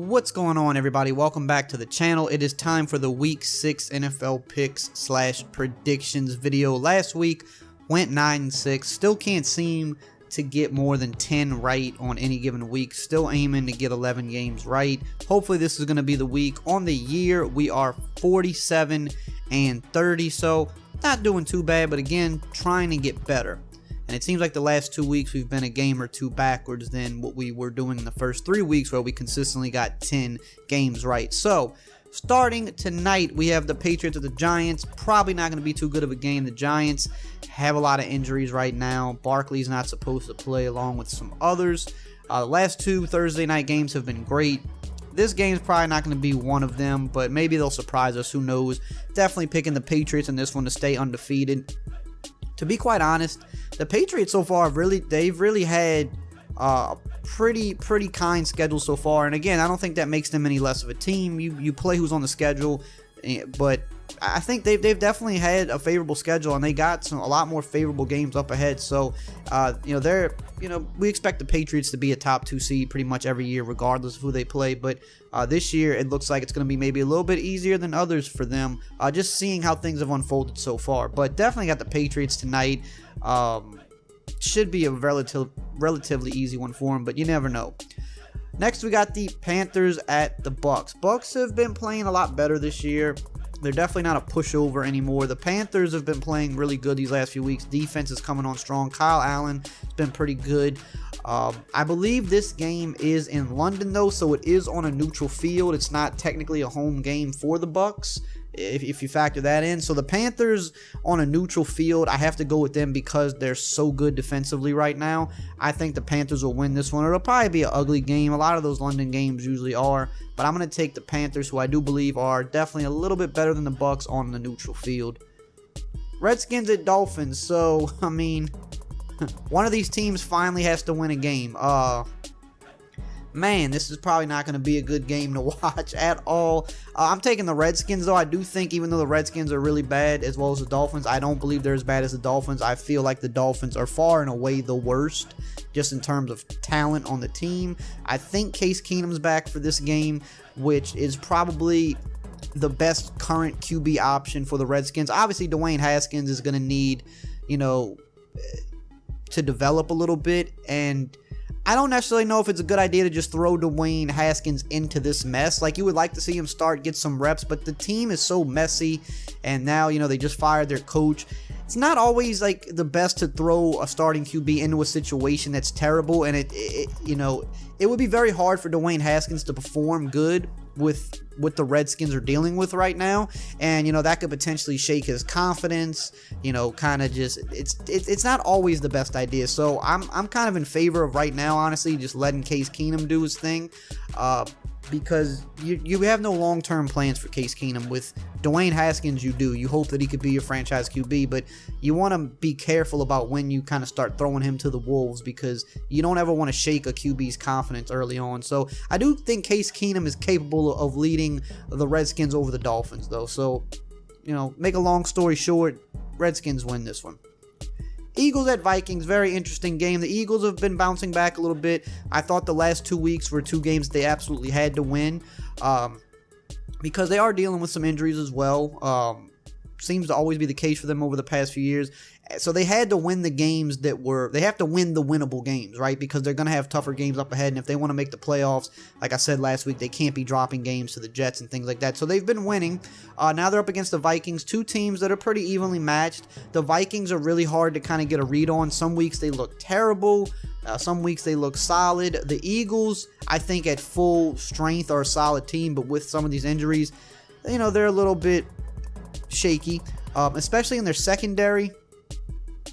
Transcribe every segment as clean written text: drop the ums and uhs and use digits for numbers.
What's going on, everybody? Welcome back to the channel. It is time for the Week 6 NFL picks / predictions video. Last week went 9-6. Still can't seem to get more than 10 right on any given week. Still aiming to get 11 games right. Hopefully this is going to be the week. On the year, we are 47-30, so not doing too bad, but again, trying to get better. And it seems like the last 2 weeks we've been a game or two backwards than what we were doing in the first 3 weeks, where we consistently got 10 games right. So, starting tonight, we have the Patriots at the Giants. Probably not going to be too good of a game. The Giants have a lot of injuries right now. Barkley's not supposed to play, along with some others. The last 2 Thursday night games have been great. This game's probably not going to be one of them, but maybe they'll surprise us. Who knows? Definitely picking the Patriots in this one to stay undefeated. To be quite honest, the Patriots so far they've really had a pretty kind schedule so far. And again, I don't think that makes them any less of a team. You play who's on the schedule, but I think they've definitely had a favorable schedule, and they got a lot more favorable games up ahead. So we expect the Patriots to be a top 2 seed pretty much every year, regardless of who they play. But this year, it looks like it's going to be maybe a little bit easier than others for them, just seeing how things have unfolded so far. But definitely got the Patriots tonight. Should be a relatively easy one for them, but you never know. Next, we got the Panthers at the Bucks. Bucks have been playing a lot better this year. They're definitely not a pushover anymore. The Panthers have been playing really good these last few weeks. Defense is coming on strong. Kyle Allen has been pretty good. I believe this game is in London, though, so it is on a neutral field. It's not technically a home game for the Bucks, if you factor that in. So the Panthers on a neutral field, I have to go with them because they're so good defensively right now. I think the Panthers will win this one. It'll probably be an ugly game. A lot of those London games usually are, but I'm going to take the Panthers, who I do believe are definitely a little bit better than the Bucks on the neutral field. Redskins at Dolphins. So, I mean, one of these teams finally has to win a game. Man, this is probably not going to be a good game to watch at all. I'm taking the Redskins, though. I do think, even though the Redskins are really bad, as well as the Dolphins, I don't believe they're as bad as the Dolphins. I feel like the Dolphins are far and away the worst, just in terms of talent on the team. I think Case Keenum's back for this game, which is probably the best current QB option for the Redskins. Obviously, Dwayne Haskins is going to need, to develop a little bit, and I don't necessarily know if it's a good idea to just throw Dwayne Haskins into this mess. Like, you would like to see him get some reps, but the team is so messy, and now, they just fired their coach. It's not always, like, the best to throw a starting QB into a situation that's terrible, and it would be very hard for Dwayne Haskins to perform good with what the Redskins are dealing with right now, and that could potentially shake his confidence. Kind of just it's not always the best idea. So I'm kind of in favor of, right now, honestly, just letting Case Keenum do his thing, because you have no long-term plans for Case Keenum. With Dwayne Haskins, you hope that he could be your franchise QB, but you want to be careful about when you kind of start throwing him to the wolves, because you don't ever want to shake a QB's confidence early on. So I do think Case Keenum is capable of leading the Redskins over the Dolphins, though. So, make a long story short, Redskins win this one. Eagles at Vikings, very interesting game. The Eagles have been bouncing back a little bit. I thought the last 2 weeks were 2 games they absolutely had to win, because they are dealing with some injuries as well. Seems to always be the case for them over the past few years. So they had to win the games they have to win the winnable games, right? Because they're going to have tougher games up ahead. And if they want to make the playoffs, like I said last week, they can't be dropping games to the Jets and things like that. So they've been winning. Now they're up against the Vikings, 2 teams that are pretty evenly matched. The Vikings are really hard to kind of get a read on. Some weeks they look terrible. Some weeks they look solid. The Eagles, I think, at full strength, are a solid team. But with some of these injuries, they're a little bit shaky, especially in their secondary.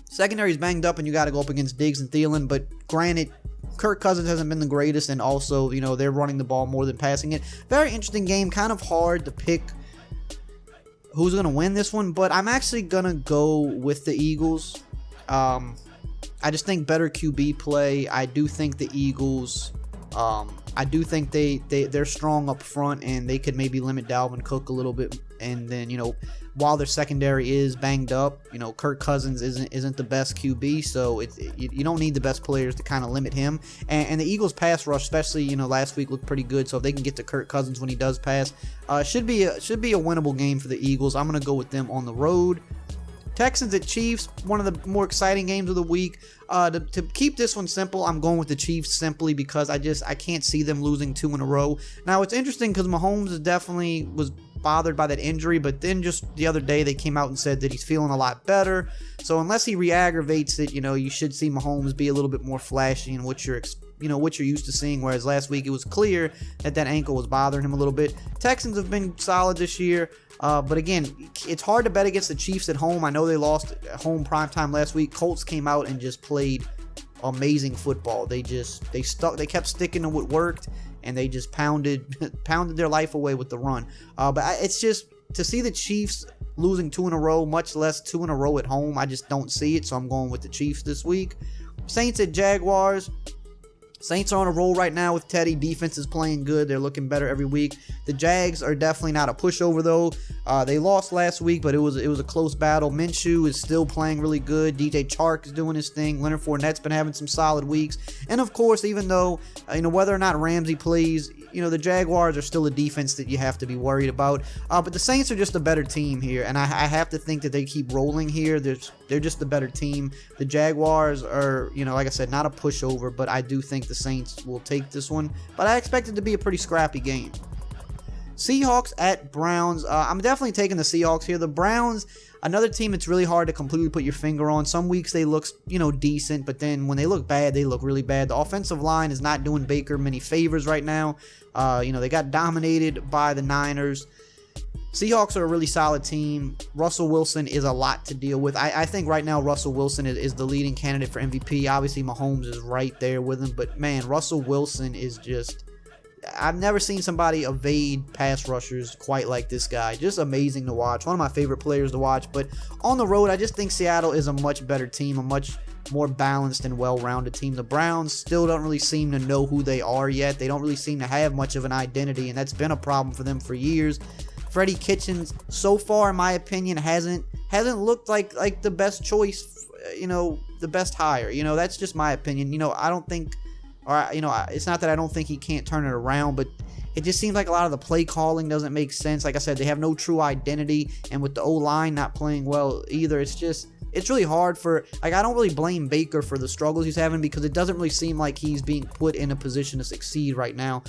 Secondary's banged up, and you got to go up against Diggs and Thielen. But granted, Kirk Cousins hasn't been the greatest, and also, they're running the ball more than passing it. Very interesting game. Kind of hard to pick who's going to win this one, but I'm actually going to go with the Eagles. I just think better QB play. I do think the Eagles I do think they're strong up front, and they could maybe limit Dalvin Cook a little bit. And then, while their secondary is banged up, Kirk Cousins isn't the best QB, so you don't need the best players to kind of limit him. And the Eagles pass rush, especially last week, looked pretty good. So if they can get to Kirk Cousins when he does pass, should be a winnable game for the Eagles. I'm gonna go with them on the road. Texans at Chiefs, one of the more exciting games of the week. To keep this one simple, I'm going with the Chiefs simply because I can't see them losing 2 in a row. Now, it's interesting because Mahomes definitely was bothered by that injury, but then just the other day they came out and said that he's feeling a lot better. So unless he re-aggravates it, you should see Mahomes be a little bit more flashy in what you're used to seeing, whereas last week it was clear that ankle was bothering him a little bit. Texans have been solid this year, but again, it's hard to bet against the Chiefs at home. I know they lost at home primetime last week. Colts came out and just played amazing football. They kept sticking to what worked, and they just pounded their life away with the run. But it's just, to see the Chiefs losing 2 in a row, much less 2 in a row at home, I just don't see it, so I'm going with the Chiefs this week. Saints at Jaguars. Saints are on a roll right now with Teddy. Defense is playing good. They're looking better every week. The Jags are definitely not a pushover, though. They lost last week, but it was a close battle. Minshew is still playing really good. DJ Chark is doing his thing. Leonard Fournette's been having some solid weeks. And, of course, even though, whether or not Ramsey plays, the Jaguars are still a defense that you have to be worried about. But the Saints are just a better team here, and I have to think that they keep rolling here. They're just a better team. The Jaguars are, like I said, not a pushover, but I do think the Saints will take this one. But I expect it to be a pretty scrappy game. Seahawks at Browns. I'm definitely taking the Seahawks here. The Browns, another team that's really hard to completely put your finger on. Some weeks they look, decent, but then when they look bad, they look really bad. The offensive line is not doing Baker many favors right now. They got dominated by the Niners. Seahawks are a really solid team. Russell Wilson is a lot to deal with. I think right now Russell Wilson is the leading candidate for MVP. Obviously, Mahomes is right there with him, but man, Russell Wilson is just... I've never seen somebody evade pass rushers quite like this guy. Just amazing to watch. One of my favorite players to watch. But on the road, I just think Seattle is a much better team, a much more balanced and well-rounded team. The Browns still don't really seem to know who they are yet. They don't really seem to have much of an identity, and that's been a problem for them for years. Freddie Kitchens, so far, in my opinion, hasn't looked like the best choice, the best hire. That's just my opinion. I don't think... it's not that I don't think he can't turn it around, but it just seems like a lot of the play calling doesn't make sense. Like I said, they have no true identity, and with the O-line not playing well either, it's really hard for... I don't really blame Baker for the struggles he's having, because it doesn't really seem like he's being put in a position to succeed right now.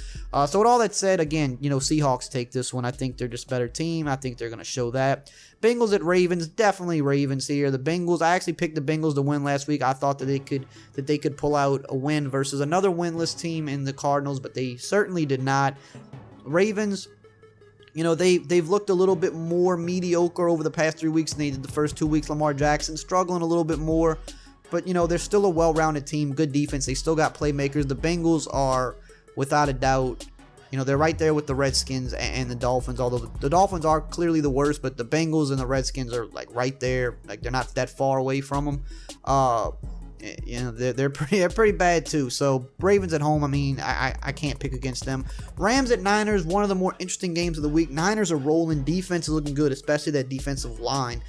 So with all that said, again, Seahawks take this one. I think they're just a better team. I think they're going to show that. Bengals at Ravens, definitely Ravens here. The Bengals, I actually picked the Bengals to win last week. I thought that they could pull out a win versus another winless team in the Cardinals, but they certainly did not. Ravens, they've looked a little bit more mediocre over the past 3 weeks than they did the first 2 weeks. Lamar Jackson struggling a little bit more, but they're still a well-rounded team, good defense. They still got playmakers. The Bengals are, without a doubt, they're right there with the Redskins and the Dolphins, although the Dolphins are clearly the worst, but the Bengals and the Redskins are right there. They're not that far away from them. They're pretty bad too. So Ravens at home, I can't pick against them. Rams at Niners, one of the more interesting games of the week. Niners are rolling. Defense is looking good, especially that defensive line.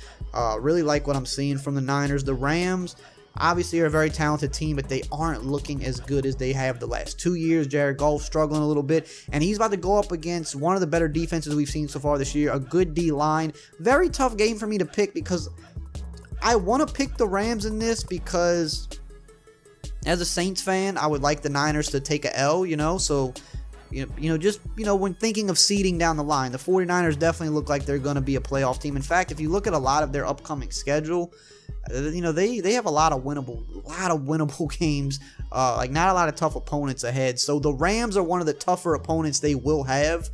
Really like what I'm seeing from the Niners. The Rams obviously are a very talented team, but they aren't looking as good as they have the last 2 years. Jared Goff struggling a little bit, and he's about to go up against one of the better defenses we've seen so far this year, a good D-line. Very tough game for me to pick, because I want to pick the Rams in this, because as a Saints fan, I would like the Niners to take a L, so... when thinking of seeding down the line, the 49ers definitely look like they're going to be a playoff team. In fact, if you look at a lot of their upcoming schedule, they have a lot of winnable games, not a lot of tough opponents ahead. So the Rams are one of the tougher opponents they will have.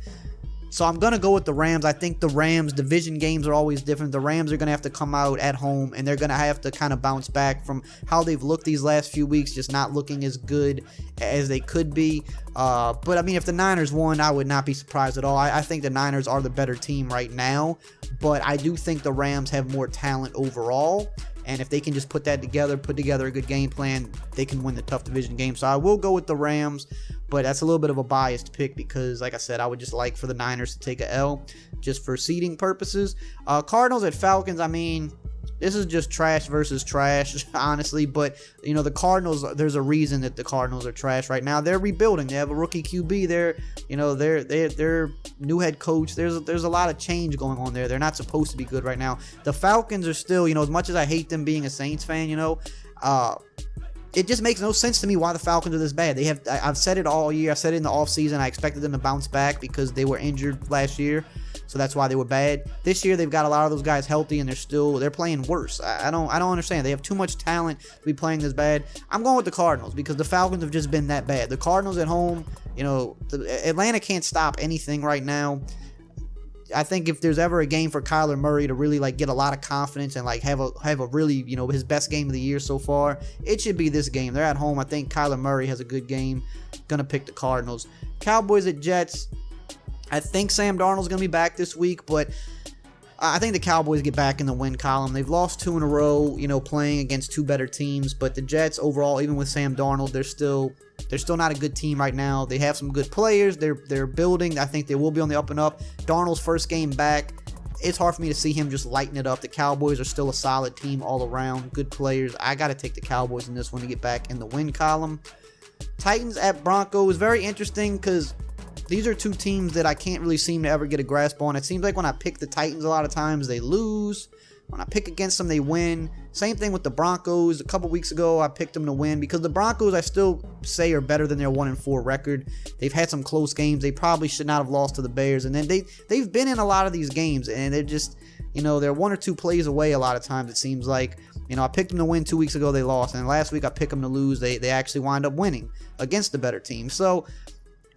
So I'm going to go with the Rams. I think the Rams division games are always different. The Rams are going to have to come out at home, and they're going to have to kind of bounce back from how they've looked these last few weeks, just not looking as good as they could be. But if the Niners won, I would not be surprised at all. I think the Niners are the better team right now, but I do think the Rams have more talent overall. And if they can just put together a good game plan, they can win the tough division game. So I will go with the Rams. but that's a little bit of a biased pick because, like I said, I would just like for the Niners to take a L just for seeding purposes. Cardinals at Falcons, I mean, this is just trash versus trash, honestly. But, the Cardinals, there's a reason that the Cardinals are trash right now. They're rebuilding. They have a rookie QB. They're new head coach. There's a lot of change going on there. They're not supposed to be good right now. The Falcons are still, as much as I hate them being a Saints fan, it just makes no sense to me why the Falcons are this bad. I've said it all year. I said it in the offseason. I expected them to bounce back because they were injured last year. So that's why they were bad. This year they've got a lot of those guys healthy and they're playing worse. I don't understand. They have too much talent to be playing this bad. I'm going with the Cardinals because the Falcons have just been that bad. The Cardinals at home, Atlanta can't stop anything right now. I think if there's ever a game for Kyler Murray to really get a lot of confidence and have a really his best game of the year so far, it should be this game. They're at home. I think Kyler Murray has a good game. Gonna pick the Cardinals. Cowboys at Jets. I think Sam Darnold's going to be back this week, but I think the Cowboys get back in the win column. They've lost 2 in a row, playing against 2 better teams, but the Jets overall, even with Sam Darnold, they're still not a good team right now. They have some good players. They're building. I think they will be on the up and up. Darnold's first game back, it's hard for me to see him just lighting it up. The Cowboys are still a solid team all around, good players. I got to take the Cowboys in this one to get back in the win column. Titans at Broncos, very interesting because these are 2 teams that I can't really seem to ever get a grasp on. It seems like when I pick the Titans a lot of times, they lose. When I pick against them, they win. Same thing with the Broncos. A couple weeks ago, I picked them to win because the Broncos, I still say, are better than their 1-4 record. They've had some close games. They probably should not have lost to the Bears. And then they've been in a lot of these games, and they're just, they're 1 or 2 plays away a lot of times, it seems like. I picked them to win 2 weeks ago. They lost. And last week, I picked them to lose. They actually wind up winning against the better team. So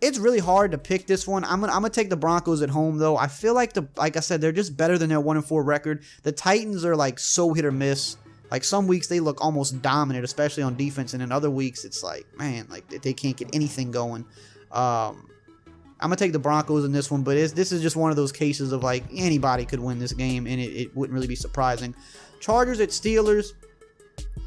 it's really hard to pick this one. I'm gonna take the Broncos at home though. I feel like I said, they're just better than their 1-4 record. The Titans are so hit or miss. Some weeks they look almost dominant, especially on defense, and in other weeks it's they can't get anything going. I'm gonna take the Broncos in this one, but this is just one of those cases of anybody could win this game, and it wouldn't really be surprising. Chargers at Steelers.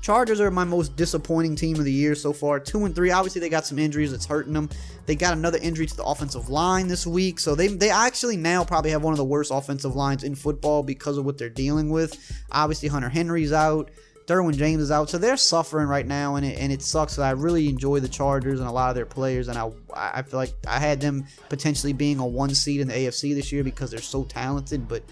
Chargers are my most disappointing team of the year so far. 2-3. Obviously, they got some injuries that's hurting them. They got another injury to the offensive line this week. So they actually now probably have one of the worst offensive lines in football because of what they're dealing with. Obviously, Hunter Henry's out. Derwin James is out. So they're suffering right now, and it sucks. I really enjoy the Chargers and a lot of their players, and I feel like I had them potentially being a 1 seed in the AFC this year because they're so talented. But,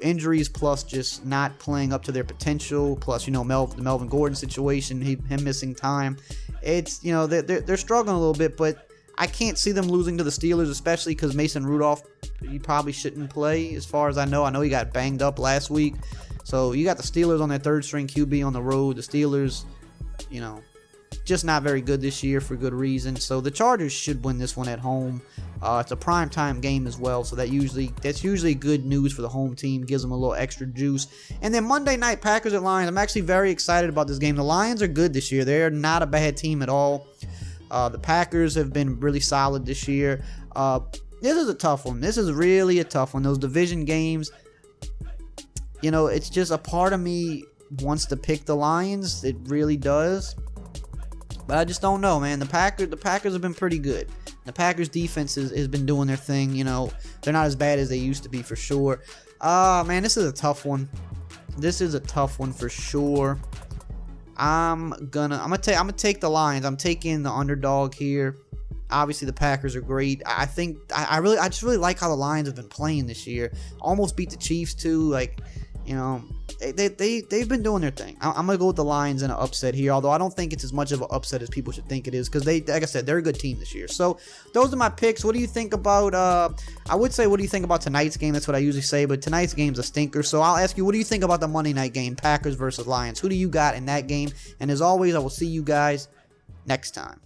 injuries plus just not playing up to their potential, plus, the Melvin Gordon situation, him missing time. It's, they're struggling a little bit, but I can't see them losing to the Steelers, especially because Mason Rudolph, he probably shouldn't play as far as I know. I know he got banged up last week. So you got the Steelers on their 3rd-string QB on the road. The Steelers, just not very good this year for good reason. So the Chargers should win this one at home. It's a primetime game as well, so that's usually good news for the home team. Gives them a little extra juice. And then Monday night, Packers at Lions. I'm actually very excited about this game. The Lions are good this year. They're not a bad team at all. The Packers have been really solid this year. This is a tough one. This is really a tough one. Those division games, it's just a part of me wants to pick the Lions. It really does. But I just don't know, man. The Packers have been pretty good. The Packers defense has been doing their thing. They're not as bad as they used to be for sure. Man, this is a tough one. This is a tough one for sure. I'm gonna take the Lions. I'm taking the underdog here. Obviously, the Packers are great. I just really like how the Lions have been playing this year. Almost beat the Chiefs too. They've been doing their thing. I'm gonna go with the Lions in an upset here, although I don't think it's as much of an upset as people should think it is, because like I said, they're a good team this year. So those are my picks. What do you think about? I would say, what do you think about tonight's game? That's what I usually say, but tonight's game's a stinker. So I'll ask you, what do you think about the Monday night game, Packers versus Lions? Who do you got in that game? And as always, I will see you guys next time.